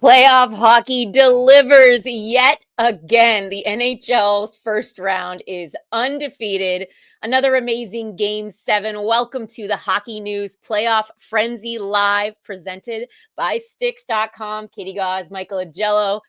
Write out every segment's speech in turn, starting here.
Playoff hockey delivers yet again. The NHL's first round is undefeated. Another amazing Game 7. Welcome to the Hockey News Playoff Frenzy Live, presented by Sticks.com. Katie Gauze, Michael Agello.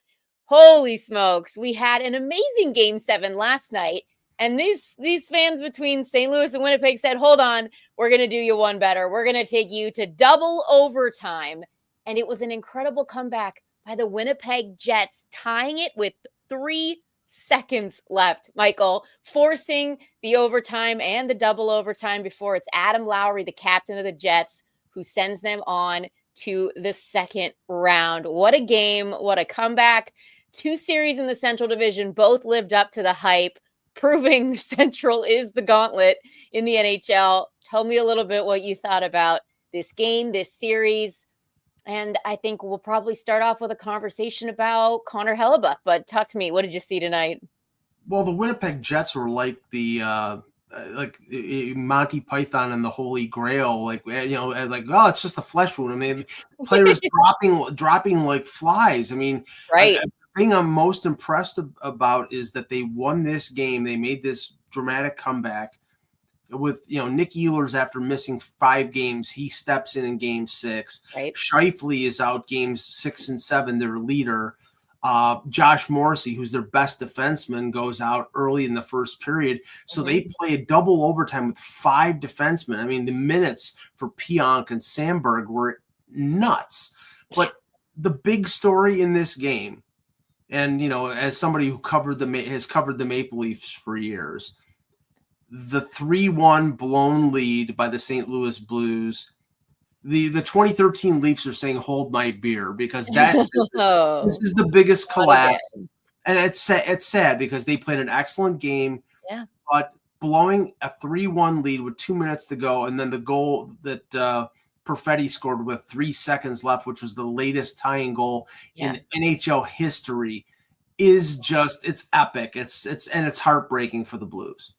Holy smokes, we had an amazing Game 7 last night. And these fans between St. Louis and Winnipeg said, hold on, we're going to do you one better. We're going to take you to double overtime. And it was an incredible comeback by the Winnipeg Jets, tying it with 3 seconds left, Michael, forcing the overtime and the double overtime before it's Adam Lowry, the captain of the Jets, who sends them on to the second round. What a game. What a comeback. 2 series in the Central Division both lived up to the hype, proving Central is the gauntlet in the NHL. Tell me a little bit what you thought about this game, this series. And I think we'll probably start off with a conversation about Connor Hellebuyck. But talk to me. What did you see tonight? Well, the Winnipeg Jets were like the Monty Python and the Holy Grail. Like it's just a flesh wound. I mean, players dropping like flies. I mean, right. The thing I'm most impressed about is that they won this game. They made this dramatic comeback. With Nick Ehlers, after missing 5 games, he steps in Game 6. Right. Scheifele is out Games 6 and 7, their leader. Josh Morrissey, who's their best defenseman, goes out early in the first period. So they play a double overtime with 5 defensemen. I mean, the minutes for Pionk and Sandberg were nuts. But the big story in this game, and as somebody who has covered the Maple Leafs for years, the 3-1 blown lead by the St. Louis Blues. The 2013 Leafs are saying, hold my beer, because this is the biggest collapse. And it's sad because they played an excellent game, but blowing a 3-1 lead with 2 minutes to go, and then the goal that Perfetti scored with 3 seconds left, which was the latest tying goal in NHL history, is just, it's epic. It's heartbreaking for the Blues.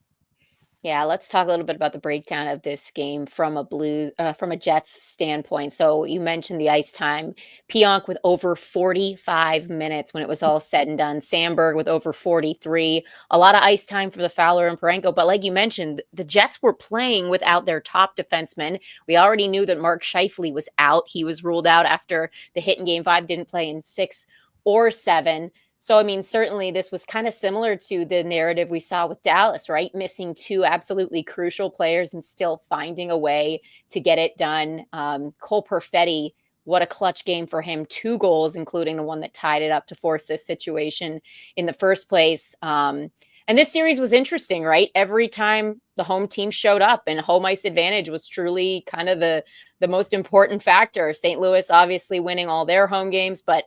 Yeah, let's talk a little bit about the breakdown of this game from a Jets standpoint. So you mentioned the ice time. Pionk with over 45 minutes when it was all said and done. Sandberg with over 43. A lot of ice time for the Fowler and Parenko. But like you mentioned, the Jets were playing without their top defenseman. We already knew that Mark Scheifele was out. He was ruled out after the hit in Game 5, didn't play in 6 or 7. So, I mean, certainly this was kind of similar to the narrative we saw with Dallas, right? Missing 2 absolutely crucial players and still finding a way to get it done. Cole Perfetti, what a clutch game for him. 2 goals, including the one that tied it up to force this situation in the first place. And this series was interesting, right? Every time the home team showed up, and home ice advantage was truly kind of the most important factor. St. Louis obviously winning all their home games, but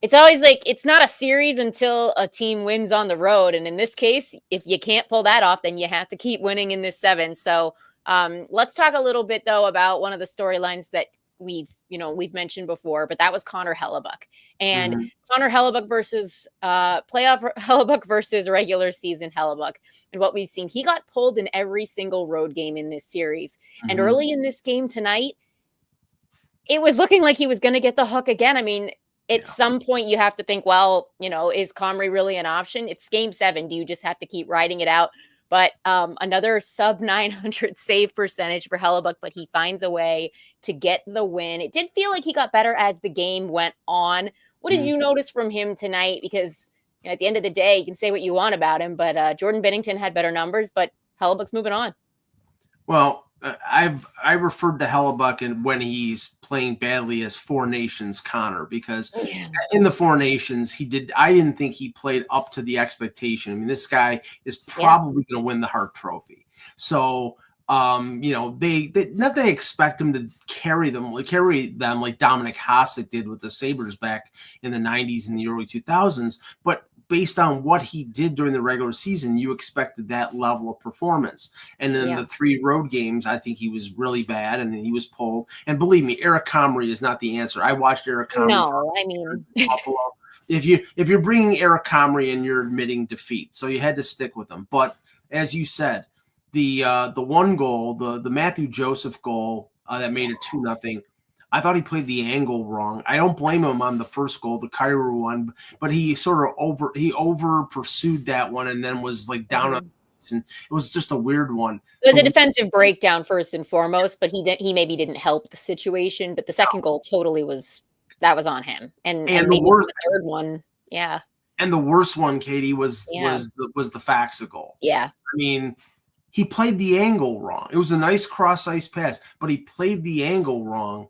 it's always like, it's not a series until a team wins on the road. And in this case, if you can't pull that off, then you have to keep winning in this 7. So let's talk a little bit, though, about one of the storylines that we've mentioned before, but that was Connor Hellebuyck. And Connor Hellebuyck versus playoff Hellebuyck versus regular season Hellebuyck. And what we've seen, he got pulled in every single road game in this series. And early in this game tonight, it was looking like he was going to get the hook again. I mean, at some point you have to think, well, is Comrie really an option? It's Game 7. Do you just have to keep riding it out? But another sub 900 save percentage for Hellebuyck, but he finds a way to get the win. It did feel like he got better as the game went on. What did you notice from him tonight? Because at the end of the day, you can say what you want about him, but Jordan Binnington had better numbers, but Hellebuck's moving on. Well, I referred to Hellebuyck and when he's playing badly as Four Nations Connor, because in the Four Nations I didn't think he played up to the expectation. I mean, this guy is probably going to win the Hart Trophy. So they expect him to carry them like Dominic Hasek did with the Sabres back in the 90s and the early 2000s, but based on what he did during the regular season, you expected that level of performance. And then the 3 road games, I think he was really bad, and then he was pulled. And believe me, Eric Comrie is not the answer. I watched Eric Comrie. Buffalo. If you're bringing Eric Comrie in, you're admitting defeat. So you had to stick with him. But as you said, the one goal, the Matthew Joseph goal that made it 2-0. I thought he played the angle wrong. I don't blame him on the first goal, the Cairo one, but he sort of over pursued that one and then was like down on, Mhm. and it was just a weird one. It was a The defensive breakdown first and foremost, but he maybe didn't help the situation, but the second goal totally was that was on him. And and the maybe worst the third one. Yeah. and the worst one, Katie, was Yeah. the Faxa goal. Yeah. I mean, he played the angle wrong. It was a nice cross ice pass, but he played the angle wrong.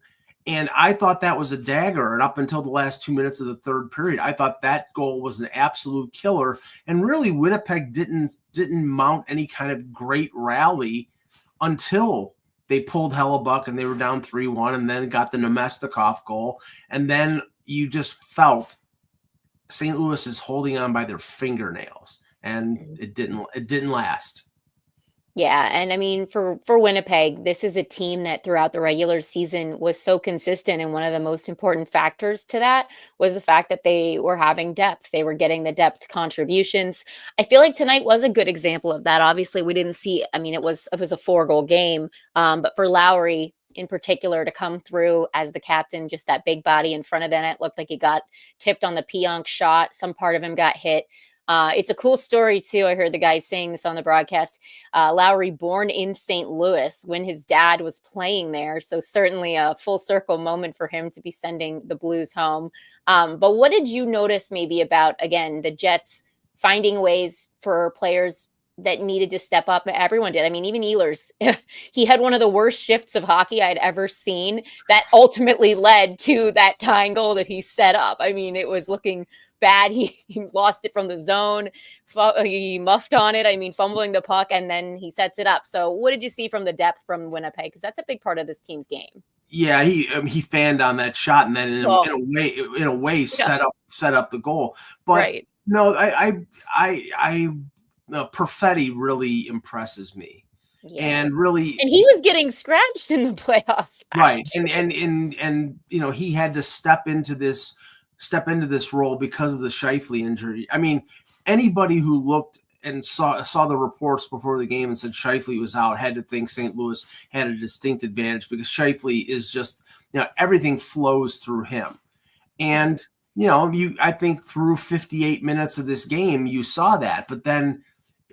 And I thought that was a dagger. And up until the last 2 minutes of the third period, I thought that goal was an absolute killer. And really, Winnipeg didn't mount any kind of great rally until they pulled Hellebuck and they were down 3-1 and then got the Nemestikov goal. And then you just felt St. Louis is holding on by their fingernails. And it didn't last. Yeah, and I mean for Winnipeg, this is a team that throughout the regular season was so consistent, and one of the most important factors to that was the fact that they were having depth. They were getting the depth contributions. I feel like tonight was a good example of that. Obviously, we didn't see, I mean, it was a 4-goal game, but for Lowry in particular to come through as the captain, just that big body in front of the net, looked like he got tipped on the Pionk shot. Some part of him got hit. It's a cool story too. I heard the guys saying this on the broadcast. Lowry born in St. Louis when his dad was playing there, so certainly a full circle moment for him to be sending the Blues home. But what did you notice maybe about, again, the Jets finding ways for players that needed to step up? Everyone did. I mean, even Ehlers, he had one of the worst shifts of hockey I'd ever seen that ultimately led to that tying goal that he set up. I mean, it was looking bad. He lost it from the zone. He muffed on it. I mean, fumbling the puck, and then he sets it up. So what did you see from the depth from Winnipeg? Because that's a big part of this team's game. Yeah, he fanned on that shot, and then Well, in a way yeah, set up the goal. But right. no, I Perfetti really impresses me, Yeah. and really And he was getting scratched in the playoffs right, last and he had to step into this role because of the Scheifele injury. I mean, anybody who looked and saw the reports before the game and said Scheifele was out had to think St. Louis had a distinct advantage because Scheifele is just, everything flows through him. And, I think through 58 minutes of this game, you saw that. But then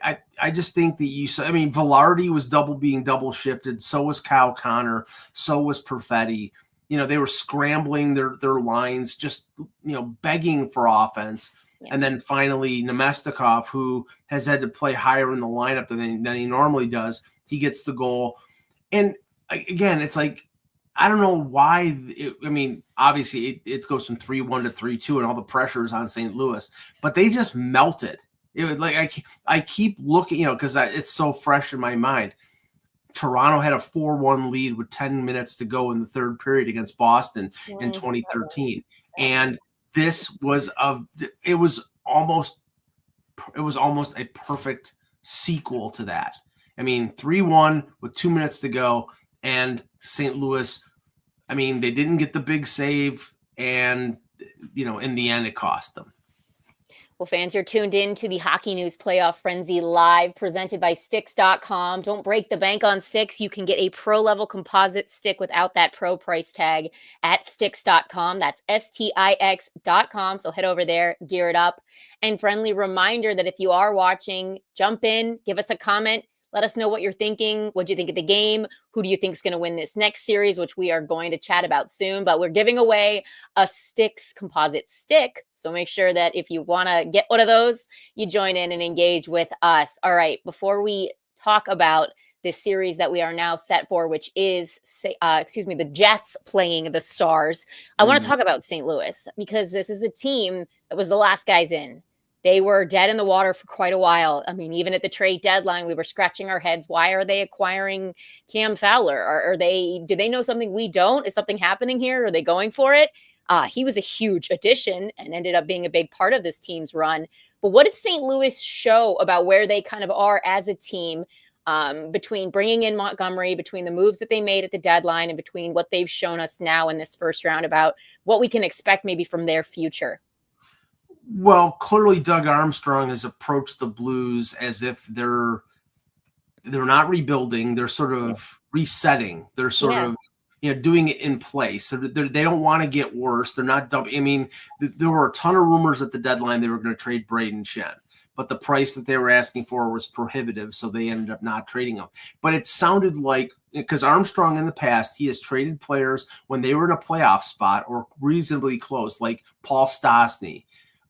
I just think that you saw, I mean, Velarde was being double shifted. So was Kyle Connor. So was Perfetti. They were scrambling their lines, just, begging for offense. Yeah. And then finally, Nemestikov, who has had to play higher in the lineup than he normally does, he gets the goal. And again, it's like, I don't know why. Obviously, it goes from 3-1 to 3-2, and all the pressure is on St. Louis. But they just melted. It was like I keep looking, because it's so fresh in my mind. Toronto had a 4-1 lead with 10 minutes to go in the third period against Boston in 2013. And this was it was almost a perfect sequel to that. I mean, 3-1 with 2 minutes to go, and St. Louis, I mean, they didn't get the big save, and in the end it cost them. Well, fans, you're tuned in to the Hockey News Playoff Frenzy live presented by Sticks.com. Don't break the bank on Sticks. You can get a pro-level composite stick without that pro price tag at Sticks.com. That's Stix.com. So head over there, gear it up. And friendly reminder that if you are watching, jump in, give us a comment. Let us know what you're thinking. What do you think of the game? Who do you think is going to win this next series, which we are going to chat about soon. But we're giving away a Sticks composite stick. So make sure that if you want to get one of those, you join in and engage with us. All right, before we talk about this series that we are now set for, which is, the Jets playing the Stars, I want to talk about St. Louis because this is a team that was the last guys in. They were dead in the water for quite a while. I mean, even at the trade deadline, we were scratching our heads. Why are they acquiring Cam Fowler? Do they know something we don't? Is something happening here? Are they going for it? He was a huge addition and ended up being a big part of this team's run. But what did St. Louis show about where they kind of are as a team between bringing in Montgomery, between the moves that they made at the deadline, and between what they've shown us now in this first round about what we can expect maybe from their future? Well, clearly Doug Armstrong has approached the Blues as if they're not rebuilding, they're sort of resetting. They're sort of doing it in place. So they don't want to get worse. They're not dumping. I mean, there were a ton of rumors at the deadline they were going to trade Braden Shen, but the price that they were asking for was prohibitive, so they ended up not trading him. But it sounded like, because Armstrong in the past, he has traded players when they were in a playoff spot or reasonably close, like Paul Stastny,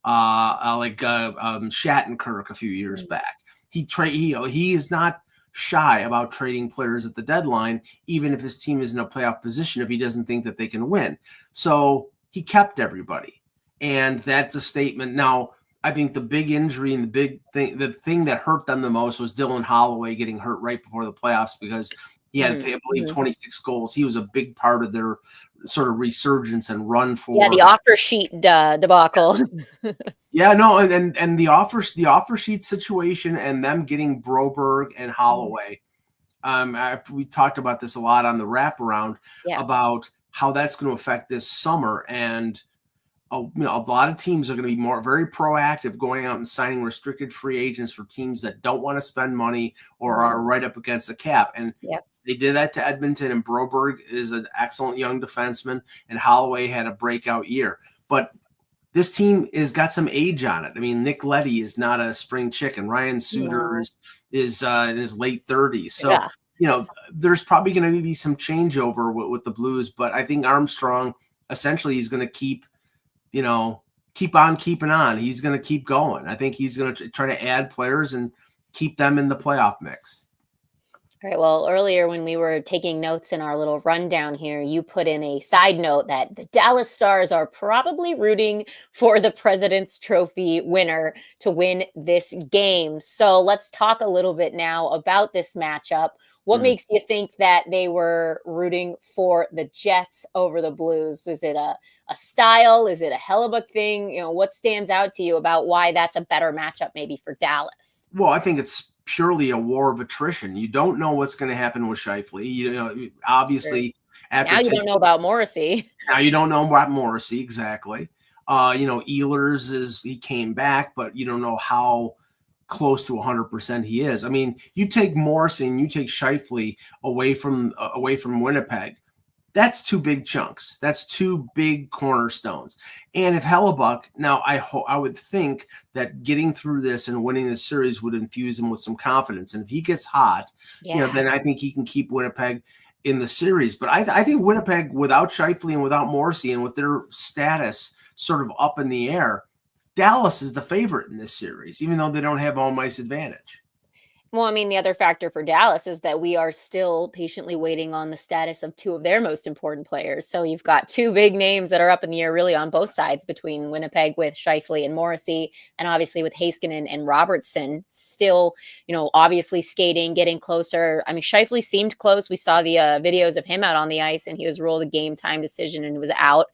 Shattenkirk a few years back. He is not shy about trading players at the deadline, even if his team is in a playoff position, if he doesn't think that they can win. So he kept everybody. And that's a statement. Now, I think the big injury and the thing that hurt them the most was Dylan Holloway getting hurt right before the playoffs, because he had, I believe, 26 goals. He was a big part of their sort of resurgence and run for. Yeah, the offer sheet debacle. Yeah, no, and the offer sheet situation and them getting Broberg and Holloway. We talked about this a lot on the wraparound about how that's going to affect this summer, and a lot of teams are going to be very proactive, going out and signing restricted free agents for teams that don't want to spend money or are right up against the cap. And they did that to Edmonton, and Broberg is an excellent young defenseman, and Holloway had a breakout year. But this team has got some age on it. I mean, Nick Leddy is not a spring chicken. Ryan Suter is in his late 30s. So, there's probably going to be some changeover with the Blues, but I think Armstrong essentially is going to keep on keeping on. He's going to keep going. I think he's going to try to add players and keep them in the playoff mix. All right. Well, earlier when we were taking notes in our little rundown here, you put in a side note that the Dallas Stars are probably rooting for the President's Trophy winner to win this game. So let's talk a little bit now about this matchup. What makes you think that they were rooting for the Jets over the Blues? Is it a style? Is it a Hellebuck thing? What stands out to you about why that's a better matchup maybe for Dallas? Well, I think it's purely a war of attrition. You don't know what's going to happen with Scheifele. Obviously, now you don't know about Morrissey. Now you don't know about Morrissey, exactly. Ehlers he came back, but you don't know how close to 100% he is. I mean, you take Morrissey and you take Scheifele away from Winnipeg. That's two big chunks. That's two big cornerstones. And if Hellebuck, now I would think that getting through this and winning this series would infuse him with some confidence. And if he gets hot, then I think he can keep Winnipeg in the series. But I think Winnipeg, without Scheifele and without Morrissey and with their status sort of up in the air, Dallas is the favorite in this series, even though they don't have home ice advantage. Well, I mean, the other factor for Dallas is that we are still patiently waiting on the status of two of their most important players. So you've got two big names that are up in the air really on both sides between Winnipeg with Scheifele and Morrissey, and obviously with Heiskanen and Robertson still, obviously skating, getting closer. I mean, Scheifele seemed close. We saw the videos of him out on the ice, and he was ruled a game time decision and was out.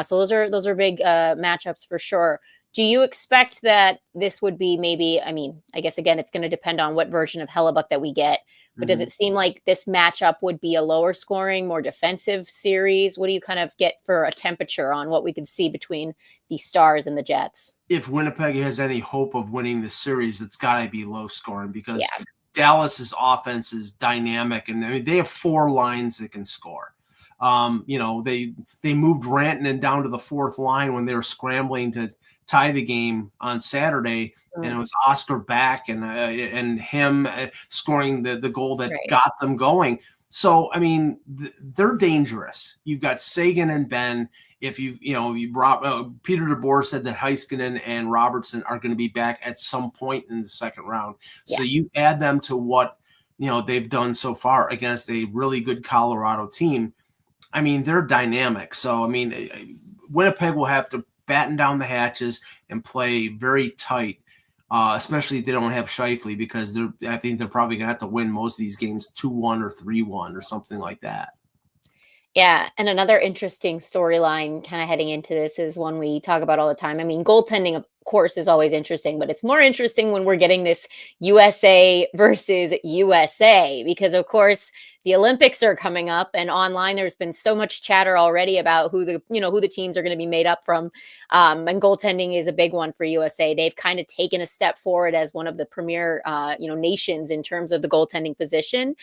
So those are big matchups for sure. Do you expect that this would be maybe, I guess, again, it's going to depend on what version of Hellebuck that we get, but does it seem like this matchup would be a lower scoring, more defensive series? What do you kind of get for a temperature on what we could see between the Stars and the Jets? If Winnipeg has any hope of winning the series, it's got to be low scoring, because Dallas's offense is dynamic, and they have four lines that can score. They moved Rantanen down to the fourth line when they were scrambling to tie the game on Saturday, and it was Oscar back and him scoring the goal that got them going. So, I mean, they're dangerous. You've got Sagan and Ben. If Peter DeBoer said that Heiskanen and Robertson are going to be back at some point in the second round. So you add them to what they've done so far against a really good Colorado team. I mean, they're dynamic. So, I mean, Winnipeg will have to batten down the hatches and play very tight, especially if they don't have Scheifele, because I think they're probably going to have to win most of these games 2-1 or 3-1 or something like that. Yeah, and another interesting storyline kind of heading into this is one we talk about all the time. I mean, goaltending, of course, is always interesting, but it's more interesting when we're getting this USA versus USA because, of course, the Olympics are coming up, and online there's been so much chatter already about who the teams are going to be made up from. And goaltending is a big one for USA. They've kind of taken a step forward as one of the premier nations in terms of the goaltending position.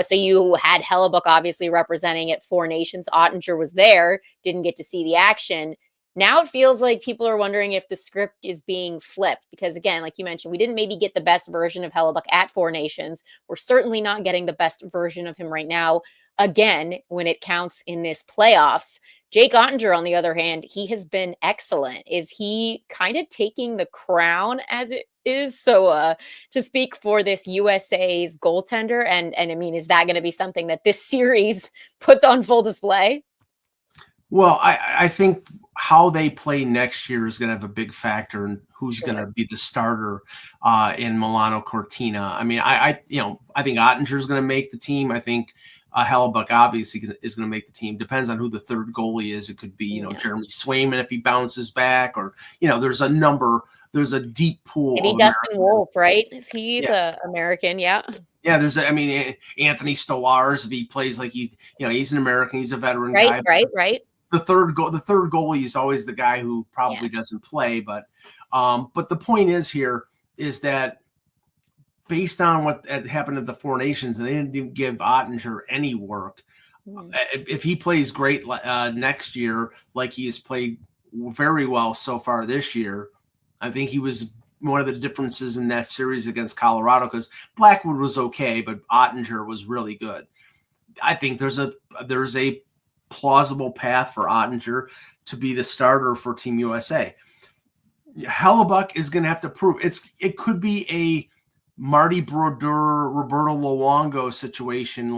So you had Hellebuck obviously representing at Four Nations. Ottinger was there, didn't get to see the action. Now it feels like people are wondering if the script is being flipped because, again, like you mentioned, we didn't maybe get the best version of Hellebuck at Four Nations. We're certainly not getting the best version of him right now, again, when it counts in this playoffs. Jake Ottinger, on the other hand, he has been excellent. Is he kind of taking the crown as it is? So to speak for this USA's goaltender, and I mean, is that going to be something that this series puts on full display? Well, I think how they play next year is going to have a big factor in who's going to be the starter in Milano Cortina. I mean, I think Ottinger is going to make the team. I think Hellebuck obviously is going to make the team. Depends on who the third goalie is. It could be Jeremy Swayman if he bounces back, or there's a number. There's a deep pool. Maybe Dustin Wolf, right? He's a American, yeah. Yeah, Anthony Stolarz, if he plays like he's an American, he's a veteran guy. Right. The third goalie is always the guy who probably doesn't play. But the point is here is that based on what had happened at the Four Nations, and they didn't give Ottinger any work. If he plays great next year, like he has played very well so far this year, I think he was one of the differences in that series against Colorado because Blackwood was okay, but Ottinger was really good. I think there's a plausible path for Ottinger to be the starter for Team USA. Hellebuck is going to have to prove it could be a Marty Brodeur, Roberto Luongo situation,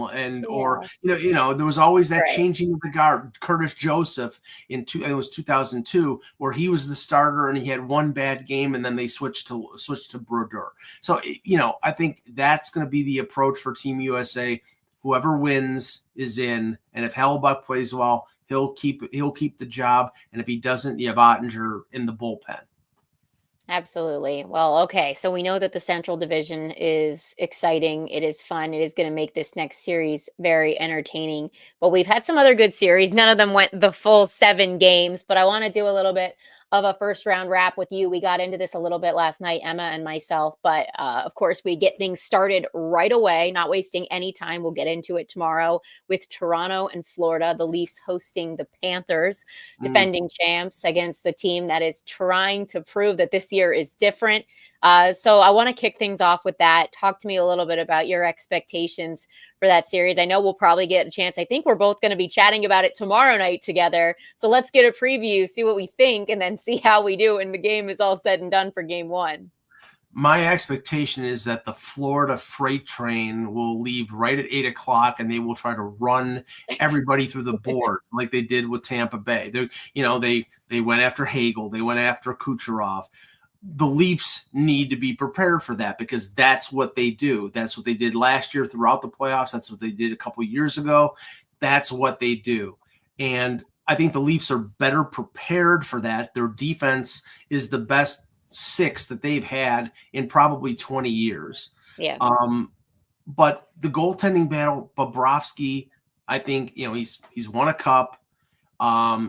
or there was always that changing of the guard. Curtis Joseph it was 2002, where he was the starter and he had one bad game, and then they switched to Brodeur. So I think that's going to be the approach for Team USA. Whoever wins is in, and if Hellebuck plays well, he'll keep the job, and if he doesn't, you have Ottinger in the bullpen. Absolutely. Well, okay. So we know that the Central Division is exciting. It is fun. It is going to make this next series very entertaining. But we've had some other good series. None of them went the full 7 games, but I want to do a little bit of a first round wrap with you. We got into this a little bit last night, Emma and myself, but of course we get things started right away, not wasting any time. We'll get into it tomorrow with Toronto and Florida, the Leafs hosting the Panthers, defending champs, against the team that is trying to prove that this year is different. So I want to kick things off with that. Talk to me a little bit about your expectations for that series. I know we'll probably get a chance. I think we're both going to be chatting about it tomorrow night together. So let's get a preview, see what we think, and then see how we do when the game is all said and done for game 1. My expectation is that the Florida freight train will leave right at 8:00, and they will try to run everybody through the board like they did with Tampa Bay. They went after Hagel. They went after Kucherov. The Leafs need to be prepared for that because that's what they do. That's what they did last year throughout the playoffs. That's what they did a couple of years ago. That's what they do. And I think the Leafs are better prepared for that. Their defense is the best 6 that they've had in probably 20 years. Yeah. But the goaltending battle, Bobrovsky, I think, he's won a cup.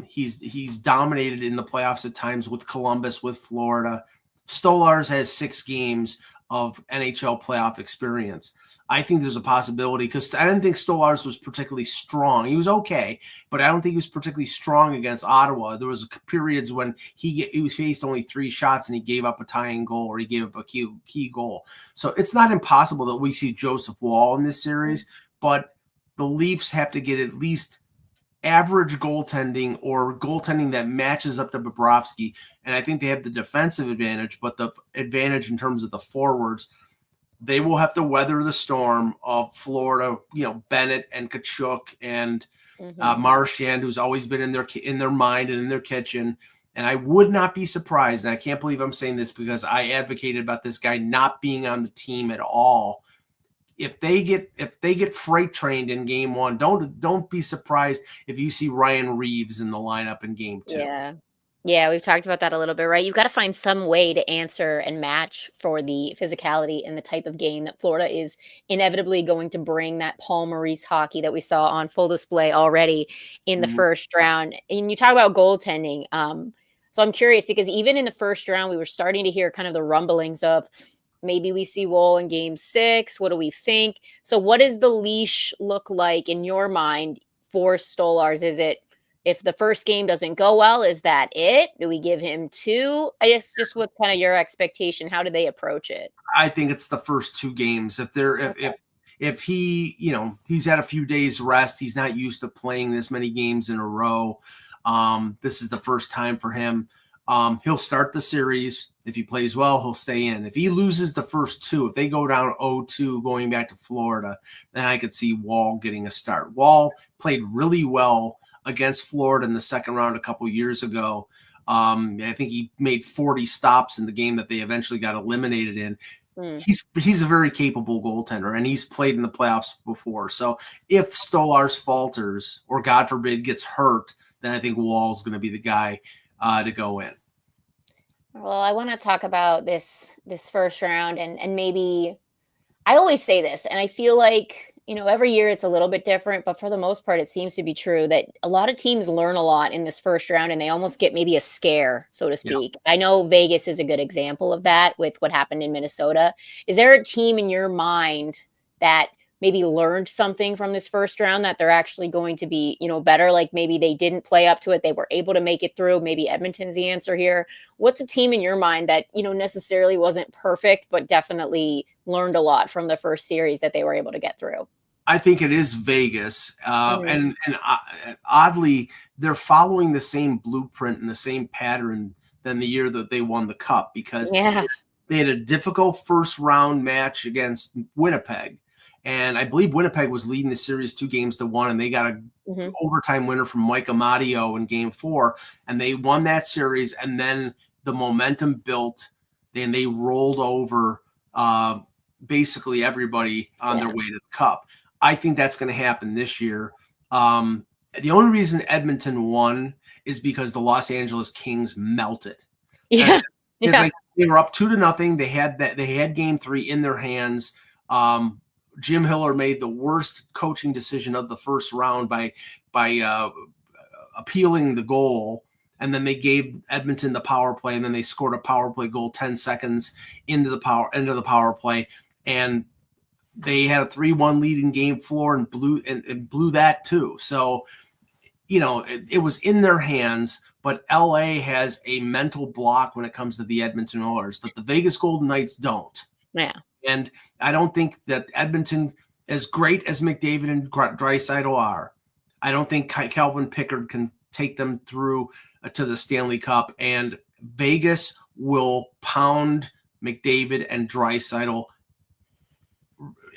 He's dominated in the playoffs at times with Columbus, with Florida. Stolarz has 6 games of NHL playoff experience. I think there's a possibility because I didn't think Stolarz was particularly strong. He was okay, but I don't think he was particularly strong against Ottawa. There was periods when he faced only 3 shots and he gave up a tying goal or he gave up a key goal. So it's not impossible that we see Joseph Woll in this series, but the Leafs have to get at least average goaltending or goaltending that matches up to Bobrovsky. And I think they have the defensive advantage, but the advantage in terms of the forwards, they will have to weather the storm of Florida, Bennett and Tkachuk and Marchand, who's always been in their mind and in their kitchen. And I would not be surprised, and I can't believe I'm saying this because I advocated about this guy not being on the team at all. If they get freight trained in game 1, don't be surprised if you see Ryan Reeves in the lineup in game 2. Yeah. Yeah, we've talked about that a little bit, right? You've got to find some way to answer and match for the physicality and the type of game that Florida is inevitably going to bring, that Paul Maurice hockey that we saw on full display already in the Mhm. first round. And you talk about goaltending. So I'm curious because even in the first round, we were starting to hear kind of the rumblings of maybe we see Woll in game 6. What do we think? So what does the leash look like in your mind for Stolars? Is it if the first game doesn't go well, is that it? Do we give him 2? I guess just what's kind of your expectation? How do they approach it? I think it's the first 2 games. If they're Okay. if he, he's had a few days rest, he's not used to playing this many games in a row. This is the first time for him. He'll start the series. If he plays well, he'll stay in. If he loses the first 2, if they go down 0-2 going back to Florida, then I could see Woll getting a start. Woll played really well against Florida in the second round a couple years ago. I think he made 40 stops in the game that they eventually got eliminated in. Mm. He's a very capable goaltender, and he's played in the playoffs before. So if Stolarz falters or God forbid gets hurt, then I think Woll's going to be the guy to go in. Well, I want to talk about this first round and maybe I always say this, and I feel like, every year it's a little bit different, but for the most part, it seems to be true that a lot of teams learn a lot in this first round and they almost get maybe a scare, so to Yeah. speak. I know Vegas is a good example of that with what happened in Minnesota. Is there a team in your mind that maybe learned something from this first round that they're actually going to be, better? Like maybe they didn't play up to it, they were able to make it through. Maybe Edmonton's the answer here. What's a team in your mind that, necessarily wasn't perfect, but definitely learned a lot from the first series that they were able to get through? I think it is Vegas, Mm. and oddly, they're following the same blueprint and the same pattern than the year that they won the cup because Yeah. they had a difficult first round match against Winnipeg, and I believe Winnipeg was leading the series 2-1, and they got a Hmm. overtime winner from Mike Amadio in Game 4, and they won that series, and then the momentum built, and they rolled over uh, basically everybody on their Yeah. way to the cup. I think that's going to happen this year. The only reason Edmonton won is because the Los Angeles Kings melted. And Yeah. it's Yeah. like they were up 2-0. They had game 3 in their hands. Jim Hiller made the worst coaching decision of the first round by appealing the goal, and then they gave Edmonton the power play, and then they scored a power play goal 10 seconds into the power play, and they had a 3-1 lead in game 4 and blew that too. So it was in their hands, but LA has a mental block when it comes to the Edmonton Oilers, but the Vegas Golden Knights don't. Yeah. And I don't think that Edmonton, as great as McDavid and Draisaitl are, I don't think Calvin Pickard can take them through to the Stanley Cup. And Vegas will pound McDavid and Draisaitl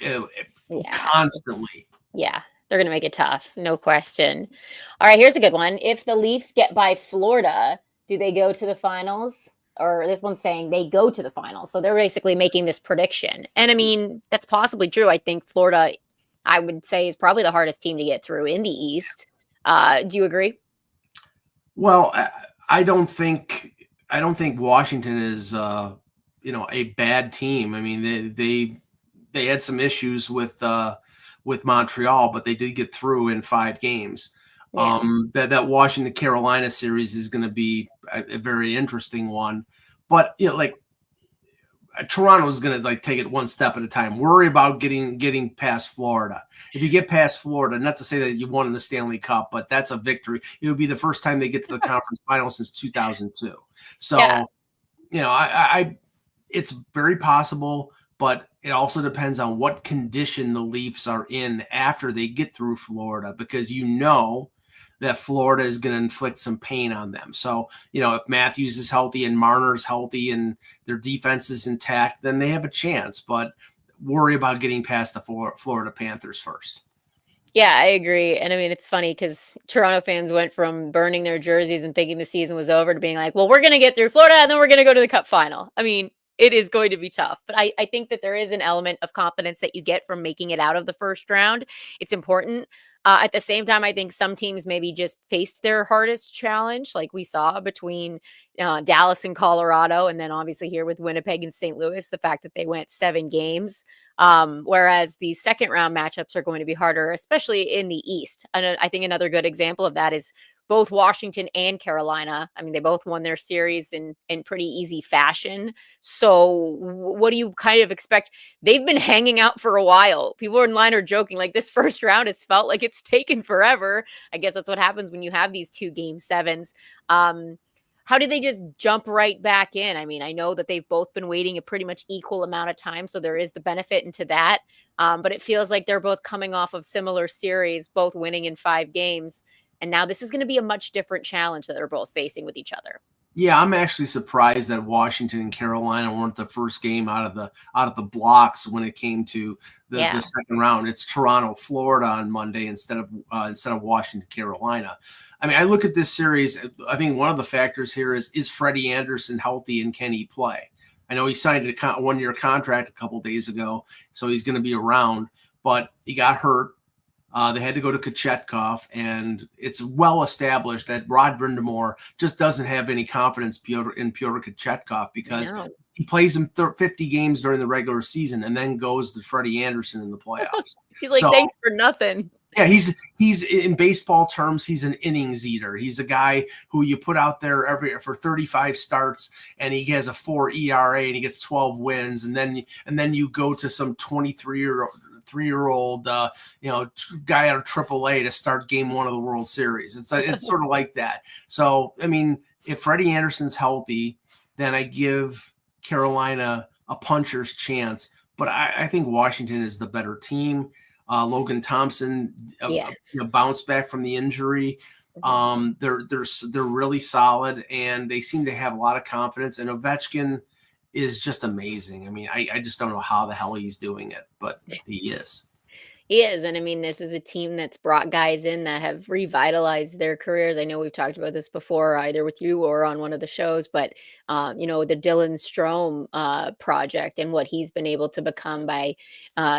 Yeah. constantly. Yeah. They're going to make it tough. No question. All right. Here's a good one. If the Leafs get by Florida, do they go to the finals? Or this one's saying they go to the finals. So they're basically making this prediction. And I mean, that's possibly true. I think Florida, I would say, is probably the hardest team to get through in the East. Do you agree? Well, I don't think Washington is a bad team. I mean, they had some issues with Montreal, but they did get through in 5 games. Yeah. That Washington Carolina series is going to be a very interesting one, but like Toronto is going to take it one step at a time. Worry about getting past Florida. If you get past Florida, not to say that you won the Stanley Cup, but that's a victory. It would be the first time they get to the conference final since 2002. Yeah. So, it's very possible, but it also depends on what condition the Leafs are in after they get through Florida, because that Florida is going to inflict some pain on them. So, if Matthews is healthy and Marner's healthy and their defense is intact, then they have a chance. But worry about getting past the Florida Panthers first. Yeah, I agree. And I mean, it's funny because Toronto fans went from burning their jerseys and thinking the season was over to being like, well, we're going to get through Florida and then we're going to go to the cup final. I mean, it is going to be tough. But I think that there is an element of confidence that you get from making it out of the first round. It's important. At the same time, I think some teams maybe just faced their hardest challenge, like we saw between Dallas and Colorado, and then obviously here with Winnipeg and St. Louis, the fact that they went 7 games. Whereas the second round matchups are going to be harder, especially in the East. And I think another good example of that is both Washington and Carolina. I mean, they both won their series in pretty easy fashion. So, what do you kind of expect? They've been hanging out for a while. People online are joking like this first round has felt like it's taken forever. I guess that's what happens when you have these 2 game 7s. How did they just jump right back in? I mean, I know that they've both been waiting a pretty much equal amount of time, so there is the benefit into that. But it feels like they're both coming off of similar series, both winning in 5 games. And now this is going to be a much different challenge that they're both facing with each other. Yeah, I'm actually surprised that Washington and Carolina weren't the first game out of the blocks when it came to the second round. It's Toronto, Florida on Monday instead of Washington, Carolina. I mean, I look at this series. I think one of the factors here is Freddie Anderson healthy and can he play? I know he signed a 1-year contract a couple days ago, so he's going to be around, but he got hurt. They had to go to Kochetkov, and it's well established that Rod Brindamore just doesn't have any confidence in Pyotr Kochetkov because he plays him 50 games during the regular season and then goes to Freddie Anderson in the playoffs. He's like, thanks for nothing. Yeah, he's in baseball terms, he's an innings eater. He's a guy who you put out there for 35 starts, and he has a 4 ERA and he gets 12 wins, and then you go to some 23-year-old guy out of AAA to start game 1 of the World Series. It's sort of like that. So, I mean, if Freddie Anderson's healthy, then I give Carolina a puncher's chance. But I think Washington is the better team. Logan Thompson bounced back from the injury. They're really solid, and they seem to have a lot of confidence. And Ovechkin is just amazing. I mean, I just don't know how the hell he's doing it, but he is. He is. And I mean, this is a team that's brought guys in that have revitalized their careers. I know we've talked about this before, either with you or on one of the shows, but, the Dylan Strome project and what he's been able to become by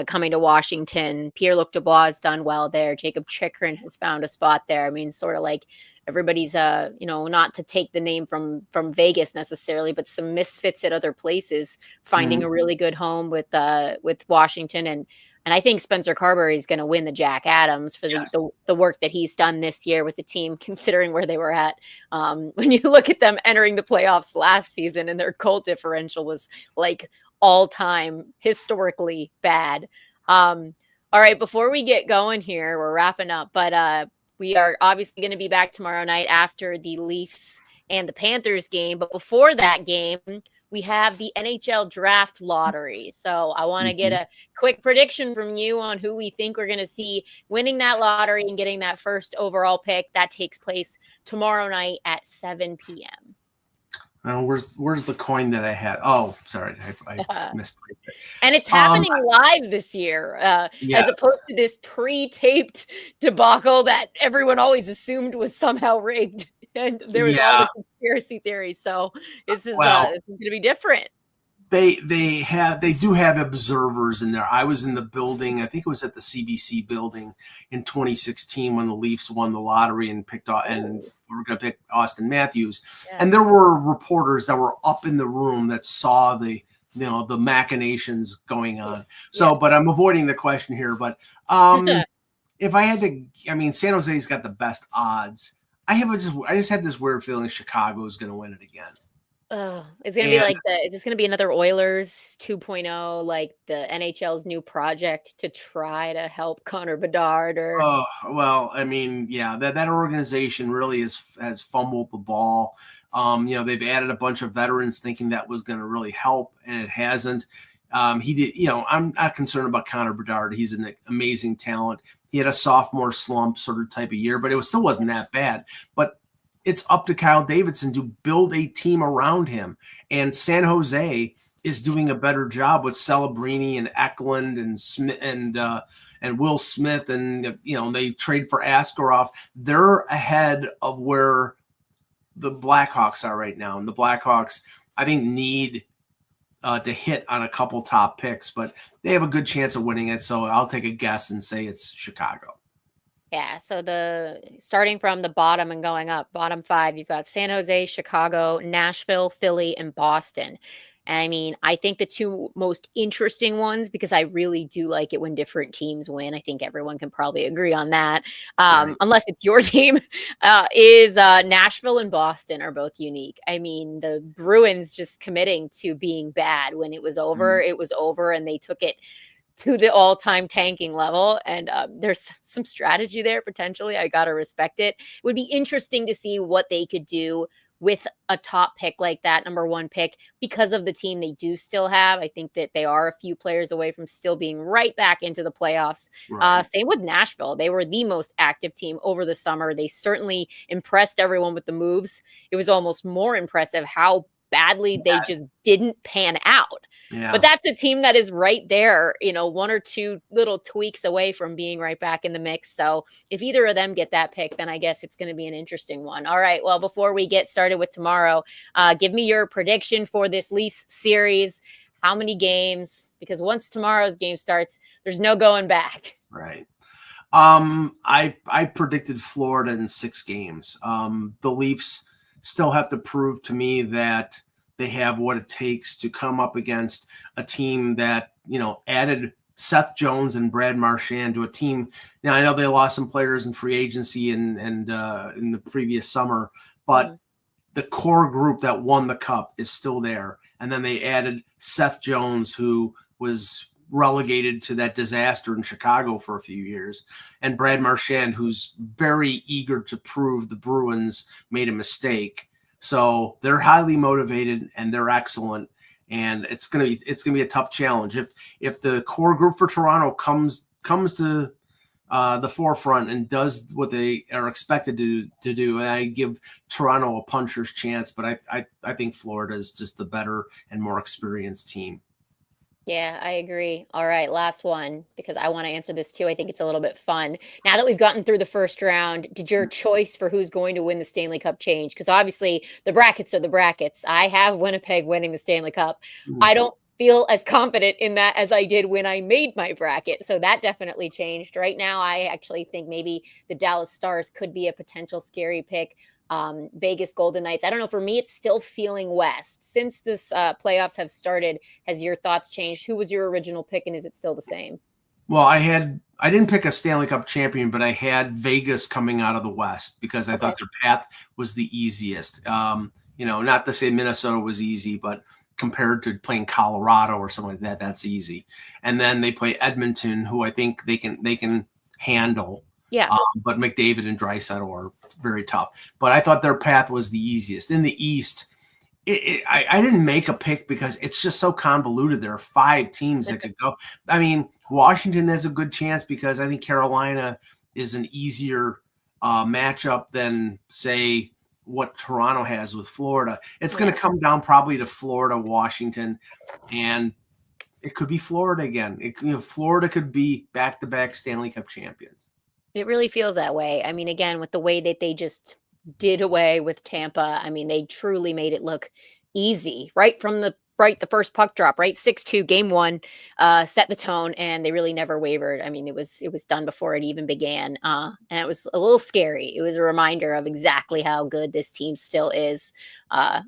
coming to Washington. Pierre-Luc Dubois has done well there. Jacob Chikrin has found a spot there. I mean, sort of like everybody's, not to take the name from Vegas necessarily, but some misfits at other places, finding a really good home with Washington. And I think Spencer Carberry is going to win the Jack Adams for the work that he's done this year with the team, considering where they were at. When you look at them entering the playoffs last season, and their goal differential was like all-time historically bad. All right, before we get going here, we're wrapping up, but we are obviously going to be back tomorrow night after the Leafs and the Panthers game. But before that game, we have the NHL draft lottery. So I want to get a quick prediction from you on who we think we're going to see winning that lottery and getting that first overall pick. That takes place tomorrow night at 7 p.m. Where's the coin that I had? Oh, sorry, I misplaced it. And it's happening live this year, as opposed to this pre-taped debacle that everyone always assumed was somehow rigged. And there was all the conspiracy theories. So this is going to be different. They do have observers in there. I was in the building. I think it was at the CBC building in 2016 when the Leafs won the lottery and we were going to pick Austin Matthews. Yeah. And there were reporters that were up in the room that saw the machinations going on. So, but I'm avoiding the question here. But if I had to, I mean, San Jose's got the best odds. I just have this weird feeling Chicago is going to win it again. Oh, it's going to be like is this going to be another Oilers 2.0, like the NHL's new project to try to help Connor Bedard? Or well, I mean, that organization really has fumbled the ball. They've added a bunch of veterans thinking that was going to really help, and it hasn't. He did, I'm not concerned about Connor Bedard. He's an amazing talent. He had a sophomore slump sort of type of year, but it still wasn't that bad. But it's up to Kyle Davidson to build a team around him. And San Jose is doing a better job with Celebrini and Eklund and Smith and Will Smith. And, they trade for Askarov. They're ahead of where the Blackhawks are right now. And the Blackhawks, I think, need to hit on a couple top picks, but they have a good chance of winning it. So I'll take a guess and say it's Chicago. Yeah, so the starting from the bottom and going up, bottom 5, you've got San Jose, Chicago, Nashville, Philly, and Boston. And I mean, I think the 2 most interesting ones, because I really do like it when different teams win. I think everyone can probably agree on that, Right. unless it's your team, is Nashville and Boston are both unique. I mean, the Bruins just committing to being bad when it was over, and they took it to the all-time tanking level. And there's some strategy there potentially. I gotta respect it. It would be interesting to see what they could do with a top pick like that, number 1 pick, because of the team they do still have. I think that they are a few players away from still being right back into the playoffs. Right. Same with Nashville. They were the most active team over the summer. They certainly impressed everyone with the moves. It was almost more impressive how badly they just didn't pan out. But Yeah. that's a team that is right there, 1 or 2 little tweaks away from being right back in the mix. So if either of them get that pick, then I guess it's going to be an interesting one. All right. Well, before we get started with tomorrow, give me your prediction for this Leafs series. How many games? Because once tomorrow's game starts, there's no going back. Right. I predicted Florida in 6 games. The Leafs still have to prove to me that they have what it takes to come up against a team that, added Seth Jones and Brad Marchand to a team. Now, I know they lost some players in free agency and in the previous summer, but the core group that won the cup is still there. And then they added Seth Jones, who was relegated to that disaster in Chicago for a few years, and Brad Marchand, who's very eager to prove the Bruins made a mistake. So they're highly motivated and they're excellent, and it's gonna be a tough challenge. If the core group for Toronto comes to the forefront and does what they are expected to do, and I give Toronto a puncher's chance, but I think Florida is just the better and more experienced team. Yeah, I agree. All right, last one, because I want to answer this too. I think it's a little bit fun. Now that we've gotten through the first round, did your choice for who's going to win the Stanley Cup change? Because obviously the brackets are the brackets. I have Winnipeg winning the Stanley Cup. Mhm. I don't feel as confident in that as I did when I made my bracket. So that definitely changed. Right now, I actually think maybe the Dallas Stars could be a potential scary pick. Vegas Golden Knights. I don't know. For me, it's still feeling West. Since this playoffs have started, has your thoughts changed? Who was your original pick, and is it still the same? Well, I didn't pick a Stanley Cup champion, but I had Vegas coming out of the West because I Okay. thought their path was the easiest. Not to say Minnesota was easy, but compared to playing Colorado or something like that, that's easy. And then they play Edmonton, who I think they can handle. Yeah. But McDavid and Draisaitl are very tough. But I thought their path was the easiest. In the East, I didn't make a pick because it's just so convoluted. There are 5 teams that could go. I mean, Washington has a good chance because I think Carolina is an easier matchup than, say, what Toronto has with Florida. It's going Yeah. to come down probably to Florida, Washington, and it could be Florida again. Florida could be back-to-back Stanley Cup champions. It really feels that way. I mean, again, with the way that they just did away with Tampa, I mean, they truly made it look easy right from the first puck drop, right? 6-2 game 1 set the tone, and they really never wavered. I mean, it was done before it even began. And it was a little scary. It was a reminder of exactly how good this team still is.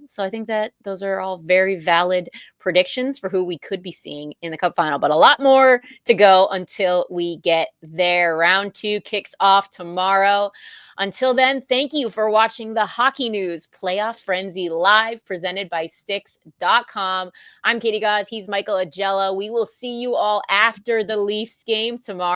So I think that those are all very valid predictions for who we could be seeing in the cup final, but a lot more to go until we get there. Round 2 kicks off tomorrow. Until then, thank you for watching the Hockey News Playoff Frenzy live presented by Sticks.com. I'm Katie Gause. He's Michael Agello. We will see you all after the Leafs game tomorrow.